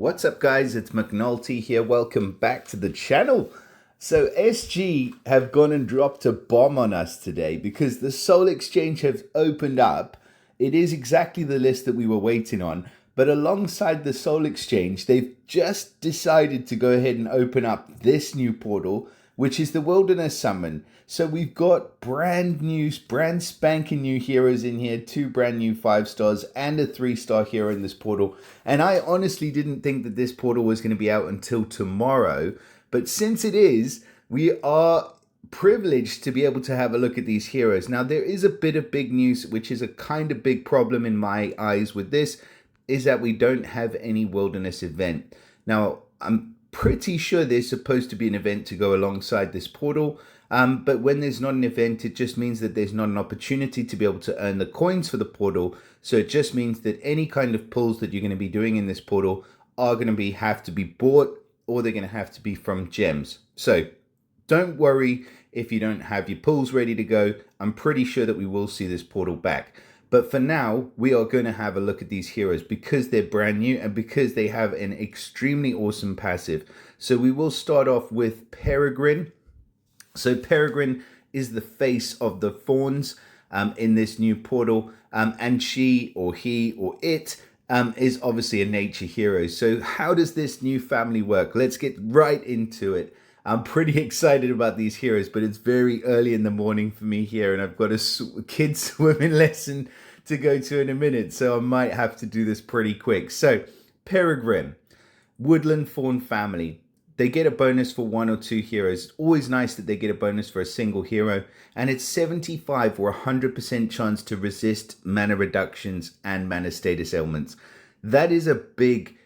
What's up, guys? It's McNulty here. Welcome back to the channel. So SG have gone and dropped a bomb on us today because the Soul Exchange has opened up. It is exactly the list that we were waiting on, but alongside the Soul Exchange, they've just decided to go ahead and open up this new portal, which is the Wilderness Summon. So we've got brand spanking new heroes in here, 2 brand new 5-stars and a 3-star hero in this portal. And I honestly didn't think that this portal was going to be out until tomorrow. But since it is, we are privileged to be able to have a look at these heroes. Now, there is a bit of big news, which is a kind of big problem in my eyes with this, is that we don't have any Wilderness event. Now, I'm pretty sure there's supposed to be an event to go alongside this portal. But when there's not an event, it just means that there's not an opportunity to be able to earn the coins for the portal. So it just means that any kind of pulls that you're going to be doing in this portal are going to have to be bought, or they're going to have to be from gems. So don't worry if you don't have your pulls ready to go. I'm pretty sure that we will see this portal back. But for now, we are going to have a look at these heroes because they're brand new and because they have an extremely awesome passive. So we will start off with Peregrine. So Peregrine is the face of the Fauns in this new portal, and she or he or it is obviously a nature hero. So how does this new family work? Let's get right into it. I'm pretty excited about these heroes, but it's very early in the morning for me here, and I've got a kids swimming lesson to go to in a minute, so I might have to do this pretty quick. So Peregrine, Woodland Fawn family. They get a bonus for 1 or 2 heroes. It's always nice that they get a bonus for a single hero. And it's 75 or 100% chance to resist mana reductions and mana status ailments. That is a big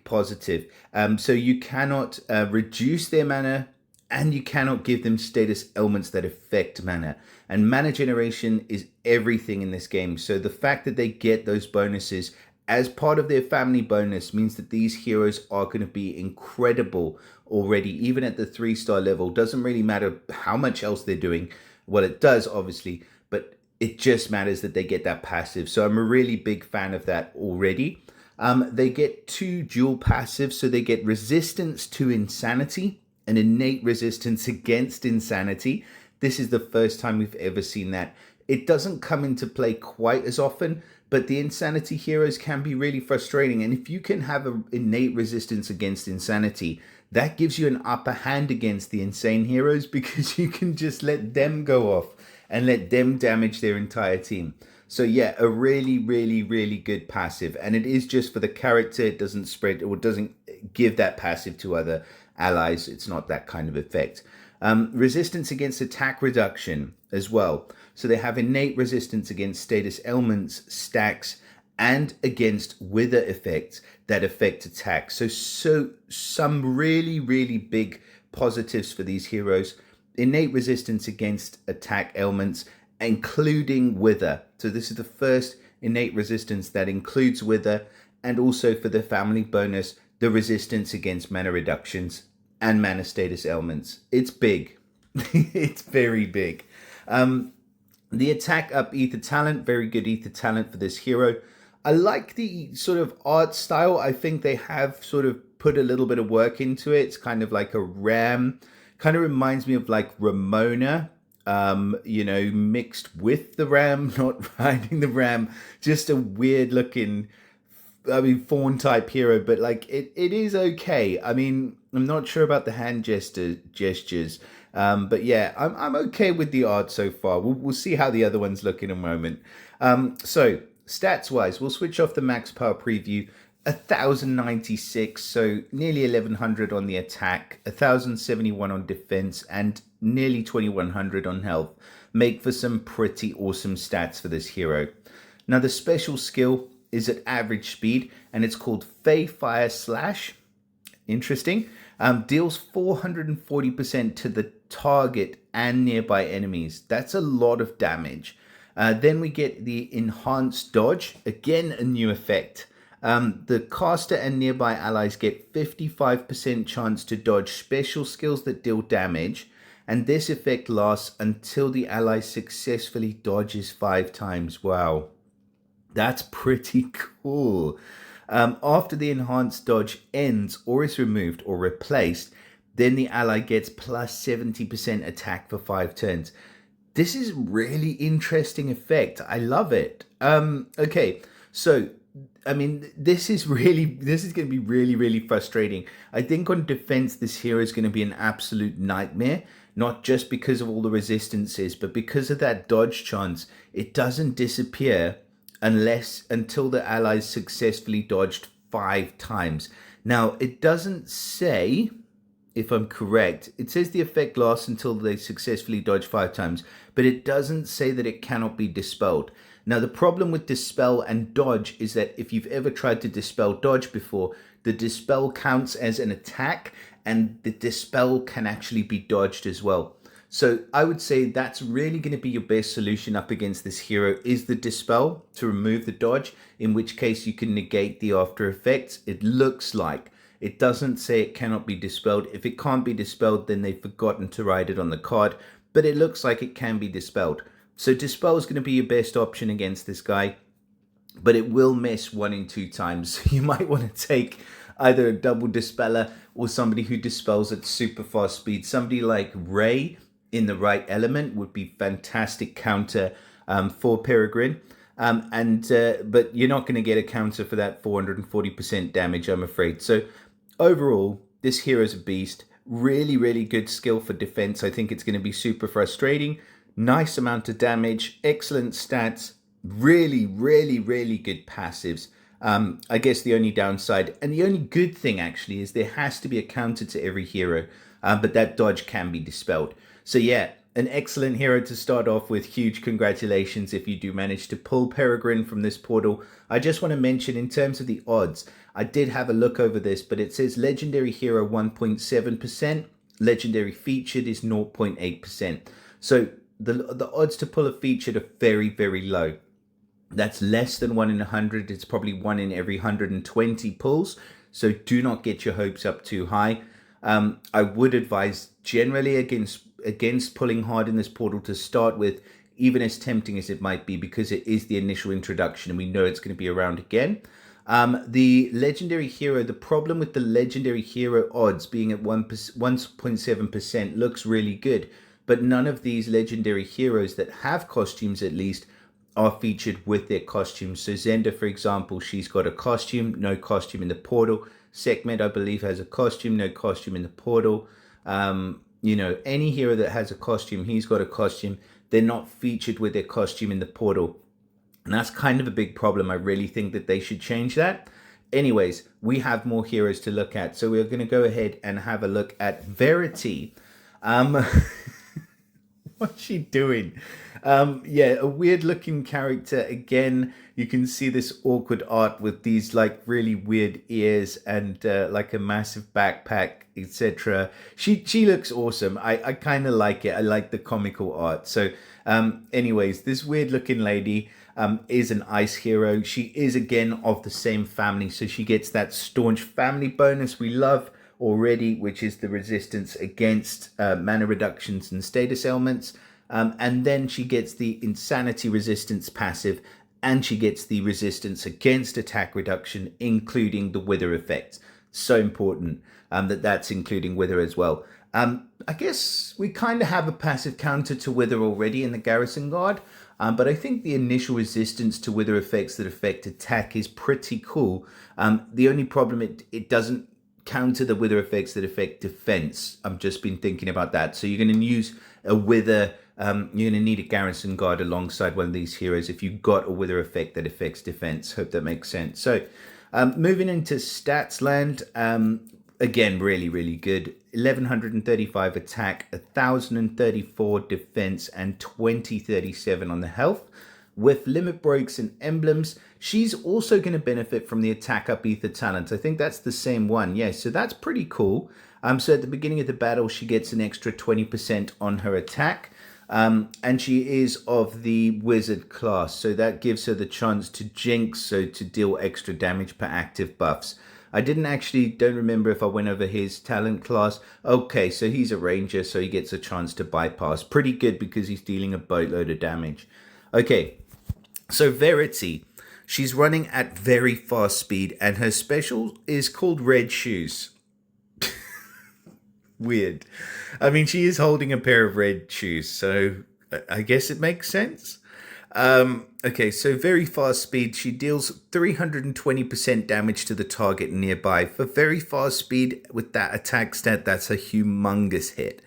positive. So you cannot reduce their mana, and you cannot give them status ailments that affect mana. And mana generation is everything in this game. So the fact that they get those bonuses as part of their family bonus means that these heroes are going to be incredible already, even at the 3-star level. Doesn't really matter how much else they're doing. Well, it does, obviously, but it just matters that they get that passive. So I'm a really big fan of that already. They get 2 dual passives, so they get resistance to insanity and innate resistance against insanity. This is the first time we've ever seen that. It doesn't come into play quite as often, but the insanity heroes can be really frustrating. And if you can have an innate resistance against insanity, that gives you an upper hand against the insane heroes because you can just let them go off and let them damage their entire team. So yeah, a really good passive. And it is just for the character. It doesn't spread or doesn't give that passive to other allies. It's not that kind of effect. Resistance against attack reduction as well. So they have innate resistance against status ailments, stacks, and against wither effects that affect attacks. So some really big positives for these heroes. Innate resistance against attack ailments, including wither. So this is the first innate resistance that includes wither, and also for the family bonus, the resistance against mana reductions and mana status ailments. It's big. It's very big. The attack up ether talent, very good ether talent for this hero. I like the sort of art style. I think they have sort of put a little bit of work into it. It's kind of like a ram. Kind of reminds me of like Ramona, mixed with the ram, not riding the ram. Just a weird looking, fawn type hero, but like it is okay. I mean, I'm not sure about the hand gestures. But yeah, I'm okay with the art so far. We'll see how the other ones look in a moment. So stats wise, we'll switch off the max power preview. 1096, so nearly 1100 on the attack, 1071 on defense, and nearly 2100 on health. Make for some pretty awesome stats for this hero. Now the special skill is at average speed, and it's called Fey Fire Slash. Interesting. Deals 440% to the target and nearby enemies. That's a lot of damage. Then we get the Enhanced Dodge. Again, a new effect. The caster and nearby allies get 55% chance to dodge special skills that deal damage. And this effect lasts until the ally successfully dodges 5 times. Wow. That's pretty cool. After the enhanced dodge ends or is removed or replaced, then the ally gets plus 70% attack for 5 turns. This is really interesting effect. I love it. Okay, so I mean, this is going to be really, really frustrating. I think on defense, this hero is going to be an absolute nightmare, not just because of all the resistances, but because of that dodge chance. It doesn't disappear until the allies successfully dodged 5 times. Now, it doesn't say, if I'm correct, it says the effect lasts until they successfully dodge 5 times, but it doesn't say that it cannot be dispelled. Now, the problem with dispel and dodge is that if you've ever tried to dispel dodge before, the dispel counts as an attack and the dispel can actually be dodged as well. So I would say that's really going to be your best solution up against this hero, is the dispel to remove the dodge, in which case you can negate the after effects. It looks like. It doesn't say it cannot be dispelled. If it can't be dispelled, then they've forgotten to write it on the card, but it looks like it can be dispelled. So dispel is going to be your best option against this guy, but it will miss 1 in 2 times. You might want to take either a double dispeller or somebody who dispels at super fast speed. Somebody like Ray in the right element would be fantastic counter for Peregrine. But you're not going to get a counter for that 440% damage, I'm afraid. So overall, this hero's a beast. Really, really good skill for defense. I think it's going to be super frustrating. Nice amount of damage, excellent stats, really, really, really good passives. I guess the only downside, and the only good thing actually, is there has to be a counter to every hero, but that dodge can be dispelled. So yeah, an excellent hero to start off with. Huge congratulations if you do manage to pull Peregrine from this portal. I just want to mention, in terms of the odds, I did have a look over this, but it says legendary hero 1.7%, legendary featured is 0.8%. So the odds to pull a featured are very, very low. That's less than 1 in 100. It's probably 1 in every 120 pulls. So do not get your hopes up too high. I would advise generally against pulling hard in this portal to start with, even as tempting as it might be, because it is the initial introduction and we know it's going to be around again. The legendary hero, the problem with the legendary hero odds being at 1.7% looks really good, but none of these legendary heroes that have costumes, at least, are featured with their costumes. So Zenda, for example, she's got a costume, no costume in the portal. Sekhmet, I believe, has a costume, no costume in the portal. You know, any hero that has a costume, he's got a costume. They're not featured with their costume in the portal. And that's kind of a big problem. I really think that they should change that. Anyways, we have more heroes to look at. So we're going to go ahead and have a look at Verity. What's she doing? Yeah, a weird looking character. Again, you can see this awkward art with these like really weird ears and like a massive backpack, etc. She looks awesome. I kind of like it. I like the comical art. So anyways, this weird looking lady is an ice hero. She is again of the same family, so she gets that staunch family bonus we love already, which is the resistance against mana reductions and status ailments. And then she gets the insanity resistance passive, and she gets the resistance against attack reduction, including the wither effect. So important that's including wither as well. I guess we kind of have a passive counter to wither already in the garrison guard, but I think the initial resistance to wither effects that affect attack is pretty cool. The only problem, it doesn't counter the wither effects that affect defense. I've just been thinking about that. So you're going to use a wither. You're going to need a garrison guard alongside one of these heroes if you've got a wither effect that affects defense. Hope that makes sense. So moving into stats land, again, really, really good. 1135 attack, 1034 defense, and 2037 on the health. With limit breaks and emblems, she's also going to benefit from the attack up ether talent. I think that's the same one. Yeah, so that's pretty cool. So at the beginning of the battle, she gets an extra 20% on her attack. And she is of the wizard class, so that gives her the chance to jinx, so to deal extra damage per active buffs. I don't remember if I went over his talent class. Okay, so he's a ranger, so he gets a chance to bypass. Pretty good because he's dealing a boatload of damage. Okay, so Verity. She's running at very fast speed, and her special is called Red Shoes. Weird. I mean, she is holding a pair of red shoes, so I guess it makes sense. Okay, so very fast speed. She deals 320% damage to the target nearby. For very fast speed with that attack stat, that's a humongous hit.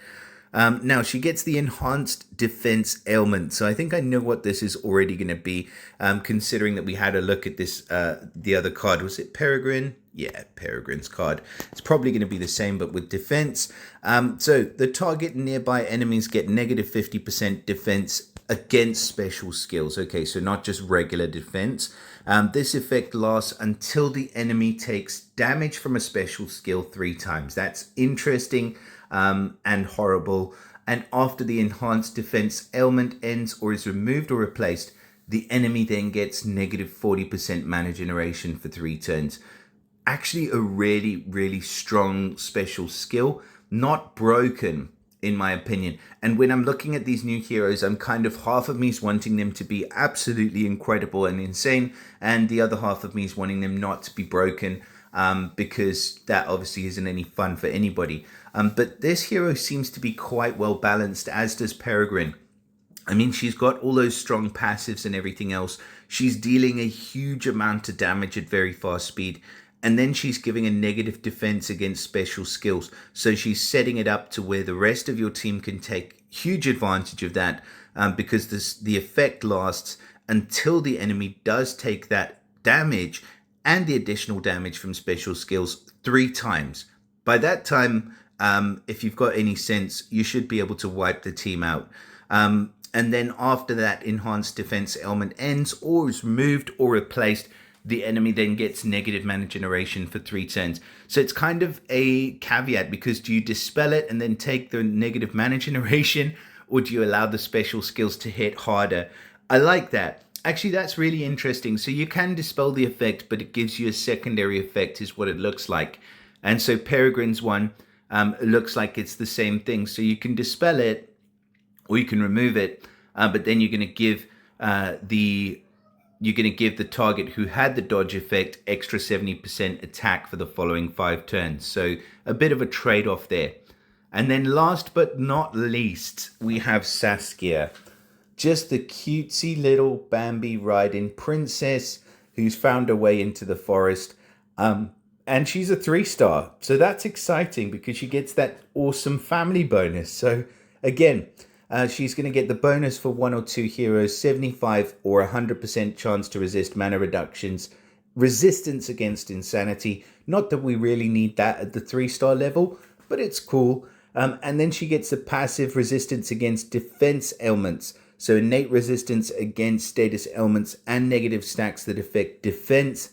Now, she gets the enhanced defense ailment. So I think I know what this is already going to be, considering that we had a look at this, the other card. Was it Peregrine? Yeah, Peregrine's card. It's probably going to be the same, but with defense. So the target and nearby enemies get negative 50% defense against special skills. Okay, so not just regular defense. This effect lasts until the enemy takes damage from a special skill 3 times. That's interesting and horrible. And after the enhanced defense ailment ends or is removed or replaced, the enemy then gets negative 40% mana generation for 3 turns. Actually a really, really strong special skill. Not broken, in my opinion. And when I'm looking at these new heroes, I'm kind of, half of me is wanting them to be absolutely incredible and insane, and the other half of me is wanting them not to be broken, because that obviously isn't any fun for anybody. But this hero seems to be quite well balanced, as does Peregrine. I mean, she's got all those strong passives and everything else. She's dealing a huge amount of damage at very fast speed. And then she's giving a negative defense against special skills. So she's setting it up to where the rest of your team can take huge advantage of that, because the effect lasts until the enemy does take that damage and the additional damage from special skills 3 times. By that time, if you've got any sense, you should be able to wipe the team out. And then after that enhanced defense element ends or is removed or replaced, the enemy then gets negative mana generation for 3 turns. So it's kind of a caveat, because do you dispel it and then take the negative mana generation, or do you allow the special skills to hit harder? I like that. Actually, that's really interesting. So you can dispel the effect, but it gives you a secondary effect is what it looks like. And so Peregrine's one looks like it's the same thing. So you can dispel it or you can remove it, but then you're going to give the target who had the dodge effect extra 70% attack for the following 5 turns. So a bit of a trade-off there. And then last but not least, we have Saskia. Just the cutesy little Bambi riding princess who's found her way into the forest. And she's a 3-star. So that's exciting because she gets that awesome family bonus. So again, she's going to get the bonus for 1 or 2 heroes, 75 or 100% chance to resist mana reductions, resistance against insanity. Not that we really need that at the 3-star level, but it's cool. And then she gets the passive resistance against defense ailments. So innate resistance against status ailments and negative stacks that affect defense.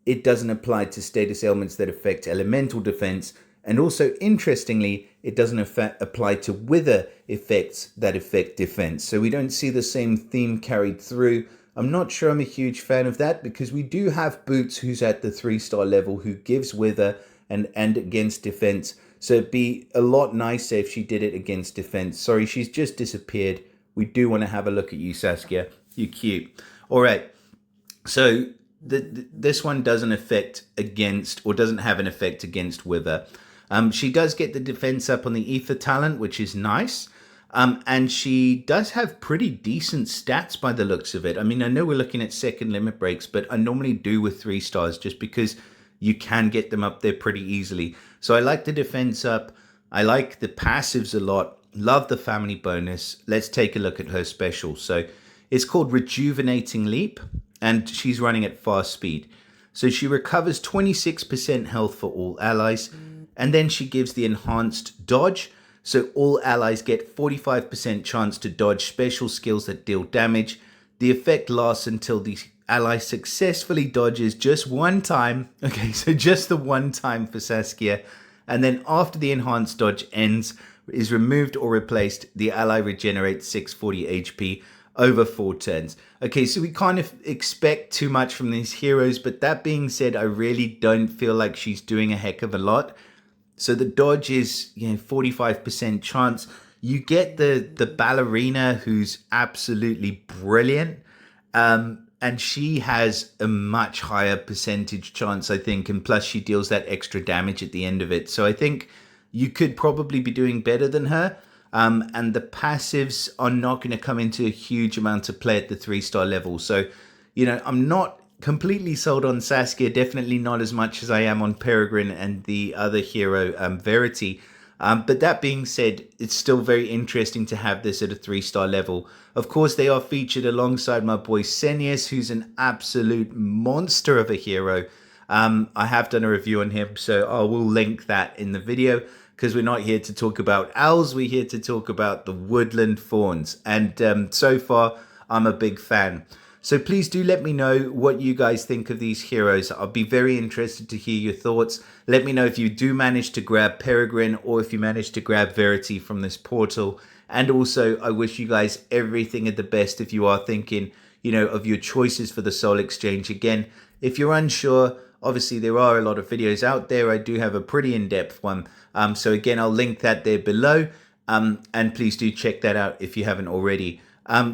It doesn't apply to status ailments that affect elemental defense. And also, interestingly, it doesn't apply to wither effects that affect defense. So we don't see the same theme carried through. I'm not sure I'm a huge fan of that, because we do have Boots who's at the 3-star level who gives wither and against defense. So it'd be a lot nicer if she did it against defense. Sorry, she's just disappeared. We do want to have a look at you, Saskia. You're cute. All right. So this one doesn't affect against, or doesn't have an effect against wither. She does get the defense up on the ether talent, which is nice. And she does have pretty decent stats by the looks of it. I mean, I know we're looking at second limit breaks, but I normally do with 3 stars just because you can get them up there pretty easily. So I like the defense up. I like the passives a lot. Love the family bonus. Let's take a look at her special. So it's called Rejuvenating Leap, and she's running at fast speed. So she recovers 26% health for all allies. And then she gives the enhanced dodge. So all allies get 45% chance to dodge special skills that deal damage. The effect lasts until the ally successfully dodges just 1 time. Okay, so just the 1 time for Saskia. And then after the enhanced dodge ends, is removed or replaced, the ally regenerates 640 HP over 4 turns. Okay, so we kind of expect too much from these heroes, but that being said, I really don't feel like she's doing a heck of a lot. So the dodge is, 45% chance. You get the ballerina who's absolutely brilliant. And she has a much higher percentage chance, I think, and plus she deals that extra damage at the end of it. So I think you could probably be doing better than her. And the passives are not going to come into a huge amount of play at the 3-star level. So, you know, I'm not completely sold on Saskia, definitely not as much as I am on Peregrine and the other hero, Verity. But that being said, it's still very interesting to have this at a 3-star level. Of course, they are featured alongside my boy Senius, who's an absolute monster of a hero. I have done a review on him, so I will link that in the video, because we're not here to talk about owls, we're here to talk about the Woodland Fauns. And so far, I'm a big fan. So please do let me know what you guys think of these heroes. I'll be very interested to hear your thoughts. Let me know if you do manage to grab Peregrine or if you manage to grab Verity from this portal. And also, I wish you guys everything of the best if you are thinking, you know, of your choices for the Soul Exchange. Again, if you're unsure, obviously there are a lot of videos out there. I do have a pretty in-depth one. So again, I'll link that there below. And please do check that out if you haven't already.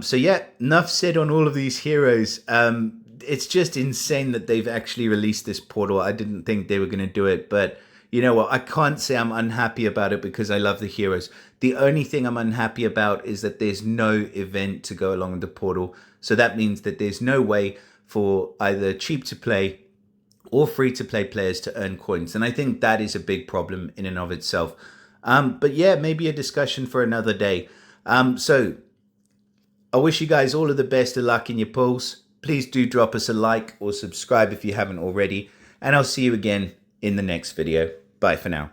So yeah, enough said on all of these heroes. It's just insane that they've actually released this portal. I didn't think they were going to do it, but you know what? I can't say I'm unhappy about it because I love the heroes. The only thing I'm unhappy about is that there's no event to go along with the portal. So that means that there's no way for either cheap to play or free to play players to earn coins. And I think that is a big problem in and of itself. But yeah, maybe a discussion for another day. So I wish you guys all of the best of luck in your pulls. Please do drop us a like or subscribe if you haven't already. And I'll see you again in the next video. Bye for now.